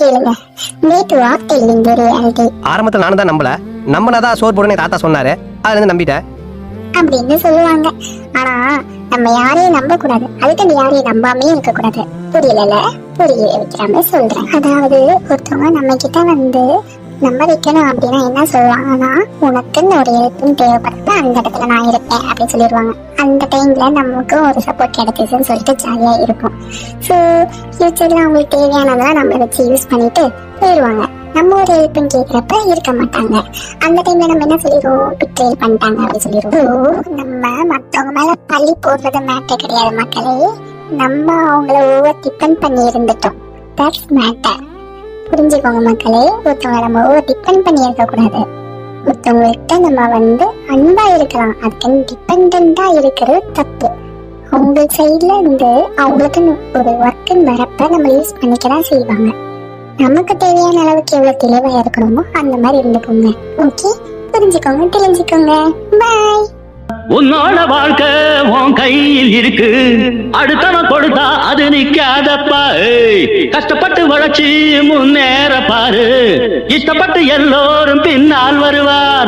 கேளுங்க. நேத்து வார்த்தை இல்லைங்க ரியாலிட்டி. ஆரம்பத்துல நானும் தான் நம்பினாதான் சோறு போடுன்னு தாத்தா சொன்னாரு, அதுல இருந்து நம்பிட்டேன் அப்படின்னு சொல்லுவாங்க. ஆனா நம்ம யாரையும் நம்ப கூடாது, அதுக்கு நீ யாரையும் நம்பாமே இருக்க கூடாது. புரியல, புரிய வைக்காம சொல்றேன். அதாவது ஒருத்தவங்க நம்ம கிட்ட வந்து நம்ப வைக்கணும் அப்படின்னா என்ன சொல்லுவாங்கன்னா, உனக்குன்னு ஒரு ஹெல்ப்னு தேவைப்படுறது அந்த இடத்துல நான் இருப்பேன் அப்படின்னு சொல்லிடுவாங்க. அந்த டைம்ல நமக்கும் ஒரு சப்போர்ட் கிடைச்சிச்சுன்னு சொல்லிட்டு ஜாலியா இருக்கும். ஸோ ஃபியூச்சர்ல அவங்களுக்கு தேவையானதெல்லாம் நம்ம வச்சு யூஸ் பண்ணிட்டு போயிடுவாங்க. நம்ம ஒரு ஹெல்ப்னு கேட்கறப்ப இருக்க மாட்டாங்க. அந்த டைம்ல நம்ம என்ன சொல்லிடுவோம், பிட்ரேல் பண்ணிட்டாங்க அப்படின்னு சொல்லிடுவோம். நம்ம மற்றவங்க மேல பழி போடுறது மேட்டர் கிடையாது மக்களே, நம்ம அவங்கள ஓவர் டிபெண்ட் பண்ணி இருந்துட்டோம். That's matter. புரிஞ்சுக்கோங்க மக்களே, ஒருத்தவங்க நம்ம ஓவர் டிபெண்ட் பண்ணி இருக்க கூடாது. ஒருத்தவங்கள்ட்ட நம்ம வந்து அன்பா இருக்கலாம், அதுக்கு டிபெண்டா இருக்கிறது தப்பு. அவங்க சைட்ல இருந்து அவங்களுக்கு ஒரு ஒர்க்குன்னு வரப்ப நம்ம யூஸ் பண்ணிக்கதான் செய்வாங்க. நமக்கு தேவையான அளவுக்கு எவ்வளவு தெளிவா இருக்கணுமோ அந்த மாதிரி இருந்துக்கோங்க. ஓகே, புரிஞ்சுக்கோங்க, தெரிஞ்சுக்கோங்க. பாய். உன்னோட வாழ்க்கை உன் கையில் இருக்கு, அடுத்தவன் கொடுத்தா அது நிக்காதப்பா. கஷ்டப்பட்டு வளர்ச்சி முன்னேற பாரு, இஷ்டப்பட்டு எல்லோரும் பின்னால் வருவார்.